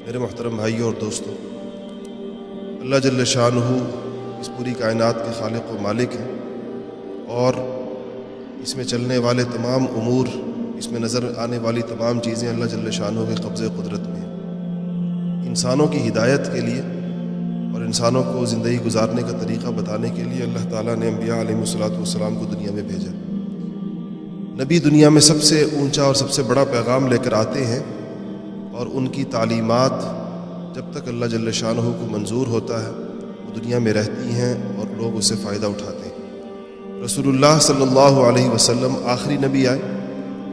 میرے محترم بھائیوں اور دوستوں، اللہ جل شانہ اس پوری کائنات کے خالق و مالک ہیں، اور اس میں چلنے والے تمام امور، اس میں نظر آنے والی تمام چیزیں اللہ جل شانہ کے قبضے قدرت میں ہیں۔ انسانوں کی ہدایت کے لیے اور انسانوں کو زندگی گزارنے کا طریقہ بتانے کے لیے اللہ تعالیٰ نے انبیاء علیہ السلام کو دنیا میں بھیجا۔ نبی دنیا میں سب سے اونچا اور سب سے بڑا پیغام لے کر آتے ہیں، اور ان کی تعلیمات جب تک اللہ جل شانہ کو منظور ہوتا ہے وہ دنیا میں رہتی ہیں اور لوگ اس سے فائدہ اٹھاتے ہیں۔ رسول اللہ صلی اللہ علیہ وسلم آخری نبی آئے۔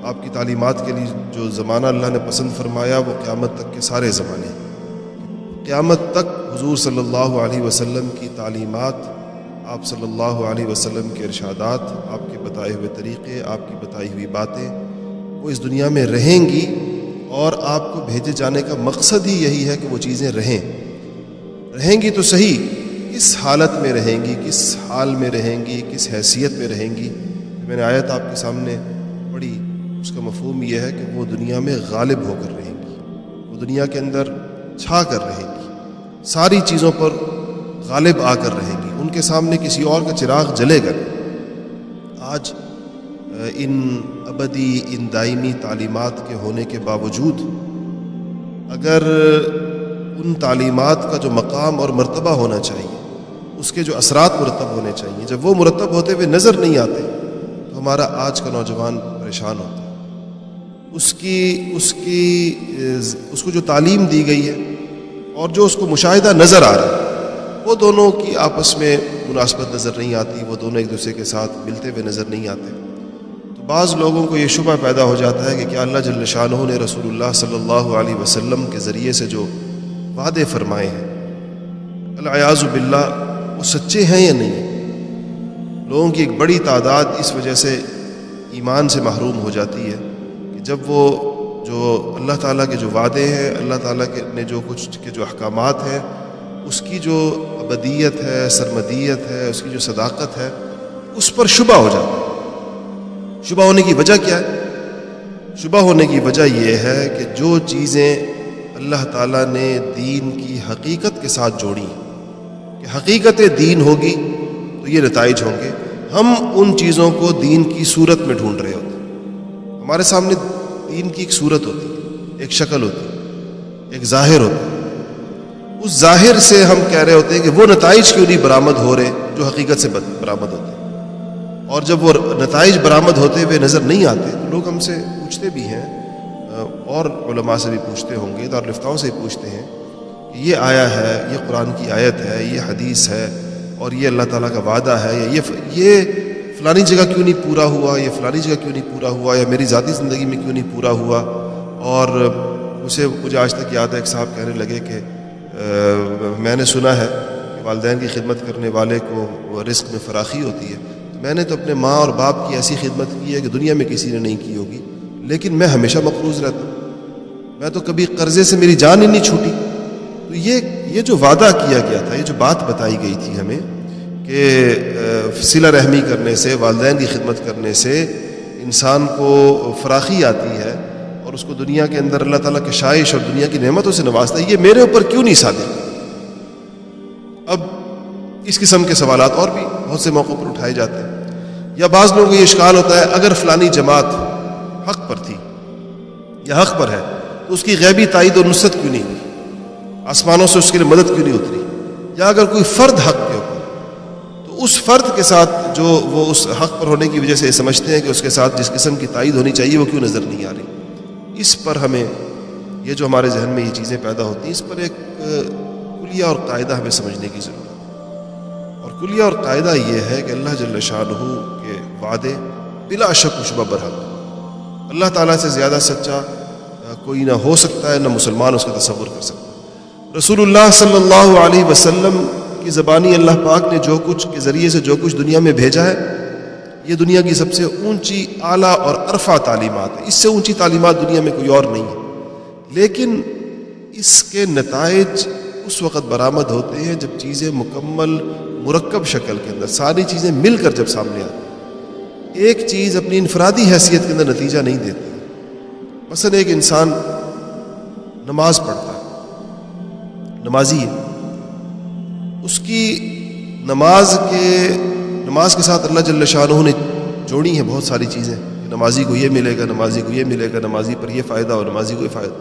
آپ کی تعلیمات کے لیے جو زمانہ اللہ نے پسند فرمایا وہ قیامت تک کے سارے زمانے، قیامت تک حضور صلی اللہ علیہ وسلم کی تعلیمات، آپ صلی اللہ علیہ وسلم کے ارشادات، آپ کے بتائے ہوئے طریقے، آپ کی بتائی ہوئی باتیں وہ اس دنیا میں رہیں گی، اور آپ کو بھیجے جانے کا مقصد ہی یہی ہے کہ وہ چیزیں رہیں گی تو صحیح، کس حالت میں رہیں گی، کس حال میں رہیں گی، کس حیثیت میں رہیں گی۔ میں نے آیت آپ کے سامنے پڑھی، اس کا مفہوم یہ ہے کہ وہ دنیا میں غالب ہو کر رہیں گی، وہ دنیا کے اندر چھا کر رہیں گی، ساری چیزوں پر غالب آ کر رہیں گی، ان کے سامنے کسی اور کا چراغ جلے گا نہیں۔ آج ان ابدی، ان دائمی تعلیمات کے ہونے کے باوجود اگر ان تعلیمات کا جو مقام اور مرتبہ ہونا چاہیے، اس کے جو اثرات مرتب ہونے چاہیے، جب وہ مرتب ہوتے ہوئے نظر نہیں آتے تو ہمارا آج کا نوجوان پریشان ہوتا ہے۔ اس کو جو تعلیم دی گئی ہے اور جو اس کو مشاہدہ نظر آ رہا ہے، وہ دونوں کی آپس میں مناسبت نظر نہیں آتی، وہ دونوں ایک دوسرے کے ساتھ ملتے ہوئے نظر نہیں آتے۔ تو بعض لوگوں کو یہ شبہ پیدا ہو جاتا ہے کہ کیا اللہ جل شانہ نے رسول اللہ صلی اللہ علیہ وسلم کے ذریعے سے جو وعدے فرمائے ہیں، العیاذ باللہ، وہ سچے ہیں یا نہیں ہیں؟ لوگوں کی ایک بڑی تعداد اس وجہ سے ایمان سے محروم ہو جاتی ہے کہ جب وہ جو اللہ تعالیٰ کے جو وعدے ہیں، اللہ تعالیٰ کے نے جو کچھ کے جو احکامات ہیں، اس کی جو ابدیت ہے، سرمدیت ہے، اس کی جو صداقت ہے، اس پر شبہ ہو جاتا ہے۔ شبہ ہونے کی وجہ کیا ہے؟ شبہ ہونے کی وجہ یہ ہے کہ جو چیزیں اللہ تعالیٰ نے دین کی حقیقت کے ساتھ جوڑی کہ حقیقت دین ہوگی تو یہ نتائج ہوں گے، ہم ان چیزوں کو دین کی صورت میں ڈھونڈ رہے ہوتے ہیں۔ ہمارے سامنے دین کی ایک صورت ہوتی ہے، ایک شکل ہوتی ہے، ایک ظاہر ہوتا ہے۔ اس ظاہر سے ہم کہہ رہے ہوتے ہیں کہ وہ نتائج کیوں نہیں برآمد ہو رہے جو حقیقت سے برآمد ہوتے ہیں، اور جب وہ نتائج برآمد ہوتے ہوئے نظر نہیں آتے تو لوگ ہم سے پوچھتے بھی ہیں، اور علماء سے بھی پوچھتے ہوں گے، دارالفتاؤں سے بھی پوچھتے ہیں کہ یہ آیا ہے، یہ قرآن کی آیت ہے، یہ حدیث ہے، اور یہ اللہ تعالیٰ کا وعدہ ہے، یا یہ فلانی جگہ کیوں نہیں پورا ہوا، یہ فلانی جگہ کیوں نہیں پورا ہوا، یا میری ذاتی زندگی میں کیوں نہیں پورا ہوا۔ اور مجھے آج تک یاد ہے ایک صاحب کہنے لگے کہ میں نے سنا ہے کہ والدین کی خدمت کرنے والے کو رزق میں فراخی ہوتی ہے۔ میں نے تو اپنے ماں اور باپ کی ایسی خدمت کی ہے کہ دنیا میں کسی نے نہیں کی ہوگی، لیکن میں ہمیشہ مقروض رہتا ہوں، میں تو کبھی قرضے سے میری جان ہی نہیں چھوٹی۔ تو یہ جو وعدہ کیا گیا تھا، یہ جو بات بتائی گئی تھی ہمیں کہ صلہ رحمی کرنے سے، والدین کی خدمت کرنے سے انسان کو فراخی آتی ہے اور اس کو دنیا کے اندر اللہ تعالیٰ کے شائش اور دنیا کی نعمتوں سے نوازتا ہے، یہ میرے اوپر کیوں نہیں صادق؟ اب اس قسم کے سوالات اور بھی بہت سے موقعوں پر اٹھائے جاتے ہیں۔ یا بعض لوگوں کو یہ اشکال ہوتا ہے، اگر فلانی جماعت حق پر تھی یا حق پر ہے تو اس کی غیبی تائید و نصرت کیوں نہیں ہوئی، آسمانوں سے اس کے لیے مدد کیوں نہیں اتری؟ یا اگر کوئی فرد حق کے اوپر تو اس فرد کے ساتھ جو وہ اس حق پر ہونے کی وجہ سے یہ سمجھتے ہیں کہ اس کے ساتھ جس قسم کی تائید ہونی چاہیے وہ کیوں نظر نہیں آ رہی؟ اس پر ہمیں یہ جو ہمارے ذہن میں یہ چیزیں پیدا ہوتی ہیں، اس پر ایک کلیہ اور قاعدہ ہمیں سمجھنے کی ضرورت ہے۔ اور کلیہ اور قاعدہ یہ ہے کہ اللہ جل شانہ کے وعدے بلا شک و شبہ برحق، اللہ تعالیٰ سے زیادہ سچا کوئی نہ ہو سکتا ہے، نہ مسلمان اس کا تصور کر سکتا ہے۔ رسول اللہ صلی اللہ علیہ وسلم کی زبانی اللہ پاک نے جو کچھ کے ذریعے سے جو کچھ دنیا میں بھیجا ہے، یہ دنیا کی سب سے اونچی، اعلیٰ اور عرفہ تعلیمات ہے۔ اس سے اونچی تعلیمات دنیا میں کوئی اور نہیں ہے، لیکن اس کے نتائج اس وقت برآمد ہوتے ہیں جب چیزیں مکمل مرکب شکل کے اندر، ساری چیزیں مل کر جب سامنے آتی ہیں۔ ایک چیز اپنی انفرادی حیثیت کے اندر نتیجہ نہیں دیتی۔ مثلا ایک انسان نماز پڑھتا ہے، نمازی ہے، اس کی نماز کے ساتھ اللہ جل شانہ نے جوڑی ہیں بہت ساری چیزیں، نمازی کو یہ ملے گا، نمازی کو یہ ملے گا، نمازی پر یہ فائدہ اور نمازی کو یہ فائدہ.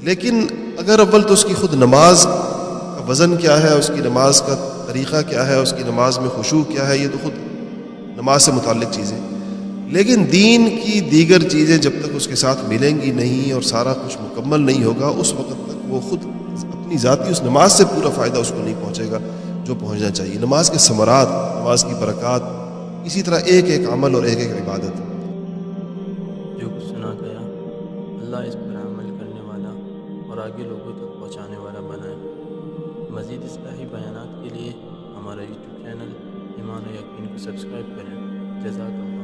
لیکن اگر اول تو اس کی خود نماز کا وزن کیا ہے، اس کی نماز کا طریقہ کیا ہے، اس کی نماز میں خشوع کیا ہے، یہ تو خود نماز سے متعلق چیزیں. لیکن دین کی دیگر چیزیں جب تک اس کے ساتھ ملیں گی نہیں اور سارا کچھ مکمل نہیں ہوگا، اس وقت تک وہ خود اپنی ذاتی اس نماز سے پورا فائدہ اس کو نہیں پہنچے گا جو پہنچنا چاہیے. نماز کے ثمرات، نماز کی برکات، اسی طرح ایک ایک عمل اور ایک ایک عبادت. جو کچھ سنا گیا اللہ اس پر عمل کرنے والا اور آگے لوگوں تک پہنچانے والا بنائے. مزید اصلاحی بیانات کے لیے ہمارا یوٹیوب چینل ایمان و یقین کو سبسکرائب کریں. جزاک اللہ.